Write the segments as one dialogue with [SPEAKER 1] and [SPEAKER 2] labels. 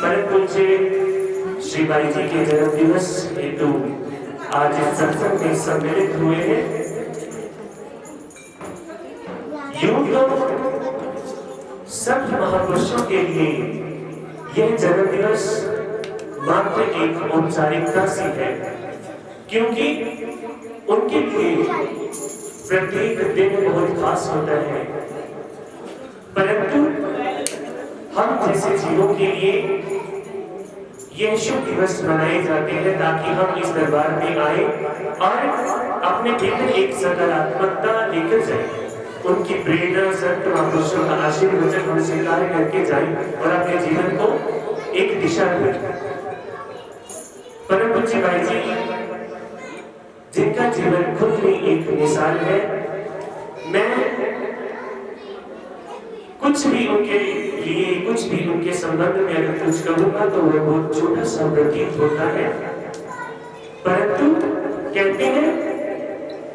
[SPEAKER 1] परम पूज्य श्री भाई जी के जन्म दिवस हेतु आज इस सत्संग में सम्मिलित हुए हैं। यूं तो सब महापुरुषों के लिए यह जन्म दिवस मात्र एक औपचारिकता सी है, क्योंकि उनके लिए प्रत्येक दिन बहुत खास होता है। परंतु हम जैसे जीवों के लिए यह शुभ दिवस मनाए जाते हैं ताकि हम इस दरबार में आए और अपने भीतर एक सकारात्मकता लेकर जाए। उनकी प्रेरणा संत महापुरुषों का आशीर्वाद हम स्वीकार करके जाए और अपने जीवन को एक दिशा दें। परम पूज्य भाई जी जिनका जीवन खुद में एक मिसाल है, मैं कुछ भी उनके लिए, कुछ भी उनके संबंध में अगर कुछ कहूंगा तो वह बहुत छोटा सा प्रतीत होता है। परंतु कहते हैं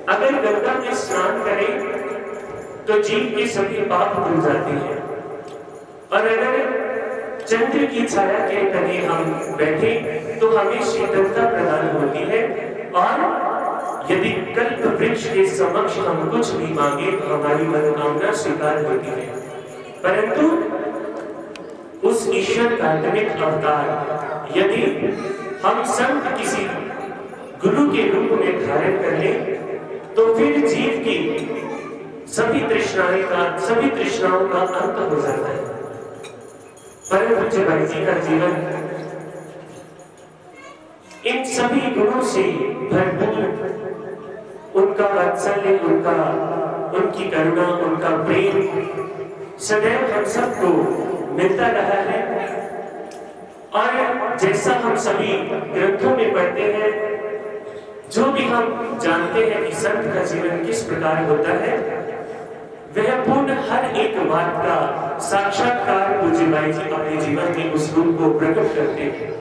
[SPEAKER 1] अगर गंगा में स्नान करें तो जीव के सभी पाप धुल जाते हैं, और अगर चंद्र की छाया के तले हम बैठे तो हमें शीतलता प्रदान होती है, और यदि कल्प वृक्ष के समक्ष हम कुछ भी मांगे तो हमारी मनोकामना स्वीकार होती है। परंतु उस ईश्वर का निमित्त अवतार यदि हम संत किसी गुरु के रूप में धारण कर लें तो फिर जीव की सभी तृष्णाओं का अंत हो जाता है। परम पूज्य भाई जी का जीवन इन सभी गुणों से भरपूर, उनका वात्सल्य, उनकी करुणा, उनका प्रेम सदैव हम सबको मिलता रहा है। और जैसा हम सभी ग्रंथों में पढ़ते हैं, जो भी हम जानते हैं कि संत का जीवन किस प्रकार होता है, वह पूर्ण हर एक बात का साक्षात्कार पूज्य भाई जी अपने जीवन में उस रूप को प्रकट करते हैं।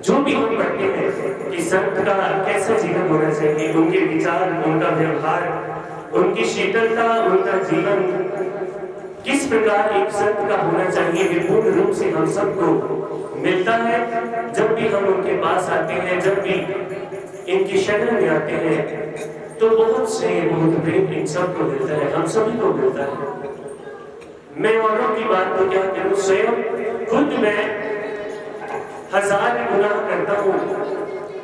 [SPEAKER 1] जो भी हम पढ़ते हैं कि संत का कैसा जीवन होना चाहिए, उनके विचार, उनका व्यवहार, उनकी शीतलता, उनका जीवन किस प्रकार एक संत का होना चाहिए, वे पूर्ण रूप से हम सबको मिलता है। जब भी हम उनके पास आते हैं, जब भी इनकी शरण में आते हैं, तो बहुत स्नेह, बहुत प्रेम इन सबको मिलता है, हम सभी को मिलता है। मैं औरों की बात तो क्या करूं, स्वयं खुद मैं 1000 गुनाह करता हूं,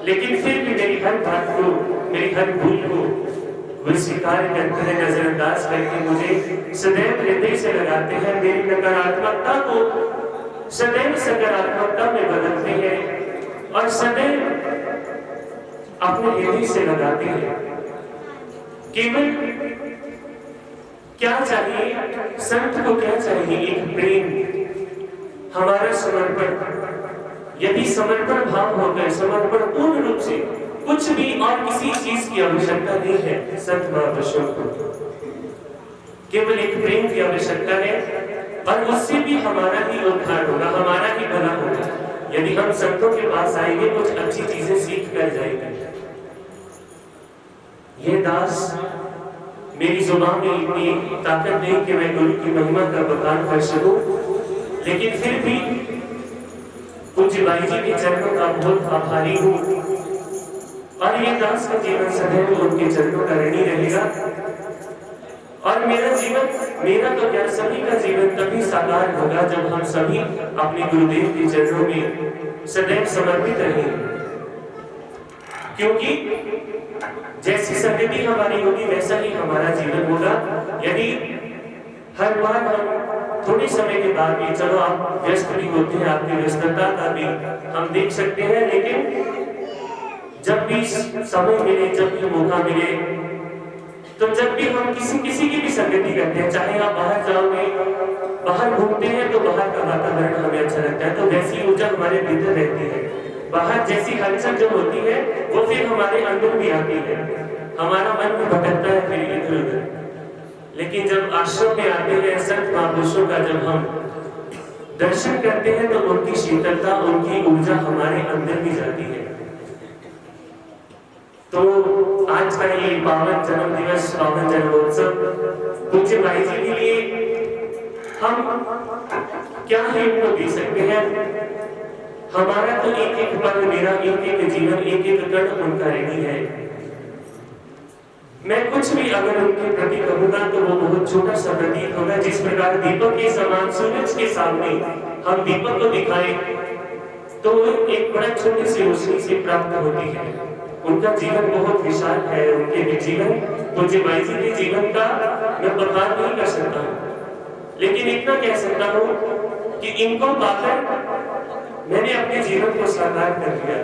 [SPEAKER 1] लेकिन फिर भी मेरी हर बात को, मेरी हर भूल को वो स्वीकार करते हैं, नजरअंदाज करके मुझे सदैव हृदय से लगाते हैं, मेरी नकारात्मकता को सदैव सकारात्मकता में बदलते हैं और सदैव अपने हृदय से लगाते हैं। केवल क्या चाहिए संत को, क्या चाहिए? एक प्रेम, हमारा समर्पण। यदि समर्पण भाव होकर, समर्पण पूर्ण रूप से, कुछ भी और किसी चीज की आवश्यकता नहीं है संत महापुरुषों को, केवल एक प्रेम की आवश्यकता है, और उससे भी हमारा ही उद्धार होगा, हमारा ही भला होगा। यदि हम संतों के पास आएंगे, कुछ अच्छी चीजें सीख कर जाएंगे। ये दास, मेरी जुबान में इतनी ताकत नहीं कि मैं गुरु की महिमा का बखान कर सकूं, लेकिन फिर भी पूज्य भाई जी के चरणों का बहुत आभारी हूं, और ये दास का जीवन सदैव उनके चरणों का ऋणी रहेगा। और मेरा जीवन, मेरा तो क्या, सभी का जीवन तभी साकार होगा जब हम सभी अपने गुरुदेव के चरणों में सदैव समर्पित रहेंगे। क्योंकि जैसी संगति हमारी होगी वैसा ही हमारा जीवन होगा। यदि हर बार हम थोड़े समय के बाद भी, चलो आप व्यस्त भी होते हैं, आपकी व्यस्तता का भी हम देख सकते हैं, लेकिन जब भी समय मिले, जब भी मौका मिले, तो जब भी हम किसी की भी संगति करते हैं, चाहे आप बाहर जाओगे, बाहर घूमते हैं तो बाहर का वातावरण हमें अच्छा लगता है, तो वैसी ऊर्जा हमारे भीतर रहती है। बाहर जैसी हलचल जो होती है वो फिर हमारे अंदर भी आती है, हमारा मन भी भटकता है फिर इधर उधर। लेकिन जब आश्रम में आते हैं, संत महापुरुषों का जब हम दर्शन करते हैं, तो उनकी शीतलता, उनकी ऊर्जा हमारे अंदर भी जाती है। तो आज का ये पावन जन्म दिवस, पावन जन्मोत्सव पूज्य भाई जी के लिए हम क्या ही उनको दे सकते हैं। हमारा तो एक एक पल, मेरा एक एक जीवन, एक एक कण उनका ऋणी है। मैं कुछ भी अगर उनके प्रति कहूंगा तो वो बहुत छोटा सा प्रतीत होगा। जिस प्रकार दीपक के समान सूरज के सामने हम दीपक को दिखाएं तो एक बड़ा छोटी सी रोशनी से प्राप्त होती है। उनका जीवन बहुत विशाल है। उनके भी जीवन, पूज्य बाई जी के जीवन का मैं बखान नहीं कर सकता हूँ, लेकिन इतना कह सकता हूँ कि इनको पाकर मैंने अपने जीवन को साकार कर लिया।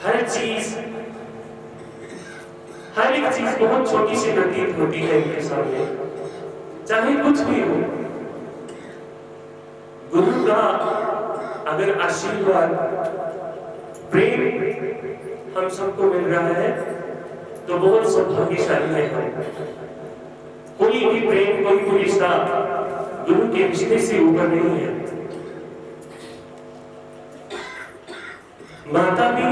[SPEAKER 1] हर एक चीज बहुत छोटी सी प्रतीत होती है इनके सामने, चाहे कुछ भी हो। गुरु का अगर आशीर्वाद, प्रेम हम सबको मिल रहा है तो बहुत सौभाग्यशाली है हम। कोई भी प्रेम, कोई भी रिश्ता गुरु के रिश्ते से ऊपर नहीं है। माता भी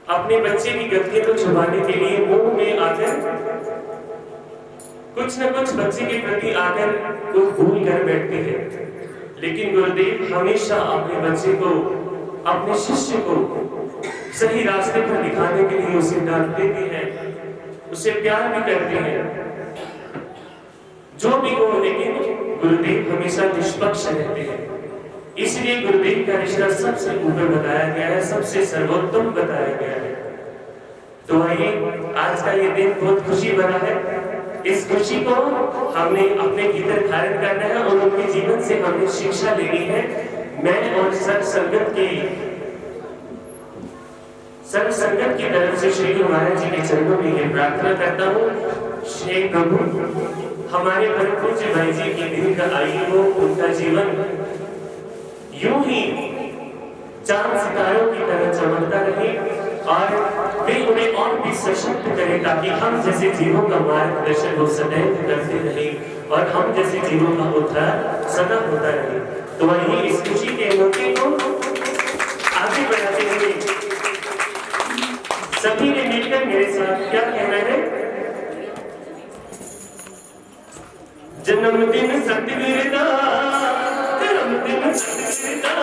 [SPEAKER 1] अपने बच्चे की गलती को छुपाने के लिए मुंह में आकर कुछ न कुछ बच्चे के प्रति आकर कुछ भूल कर बैठते हैं, लेकिन गुरुदेव हमेशा अपने बच्चे को, अपने शिष्य को सही रास्ते पर दिखाने के लिए उसे डांटते भी हैं, उसे प्यार भी करते हैं। जो भी हो, लेकिन गुरुदेव हमेशा निष्पक्ष रहते हैं। इसलिए गुरुदेव का रिश्ता सबसे ऊपर बताया गया है, सबसे सर्वोत्तम बताया गया है। तो आइए, आज का ये दिन बहुत खुशी भरा है। इस खुशी को हमने अपने भीतर धारण करना है और उनके जीवन से हमें शिक्षा लेनी है। मैं और सर्व संगत की तरफ से श्री गुरु महाराज जी के चरणों में ये प्रार्थना करता हूँ, श्री प्रभु हमारे परम पूज्य भाई जी की दीर्घ आयु हो, उनका जीवन यूं ही चांद सितारों की तरह चमकता रहे और वे उन्हें और भी सशक्त करें, ताकि हम जैसे जीवों का मार्गदर्शन वो सदैव करते रहे और हम जैसे जीवों का उद्धार सदा होता रहे। तो वही इस खुशी के मौके को आगे बढ़ाते हुए सभी ने मिलकर मेरे साथ क्या कहना है? जन्मदिन सतगुरु दा, जन्मदिन सतगुरु दा,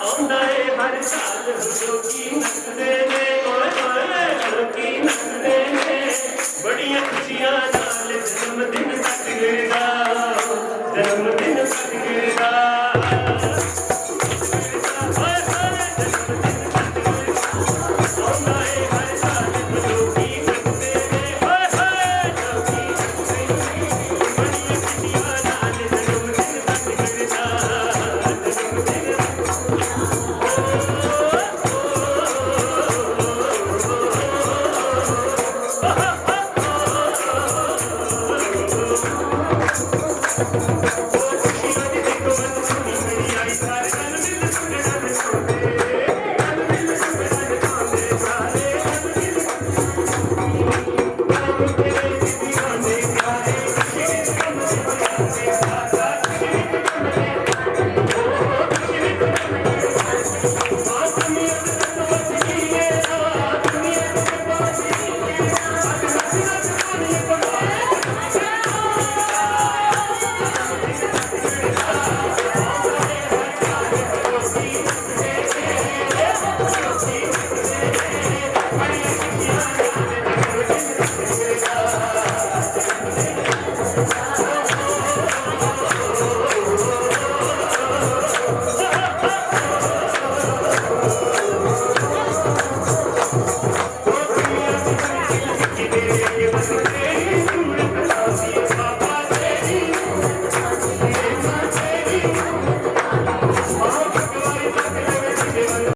[SPEAKER 1] आउंदा है हर साल जोगी नसदे ने, ओए ओए जोगी नसदे ने, बड़ियां खुशियां नाल जन्मदिन सतगुरु दा, जन्मदिन सतगुरु दा।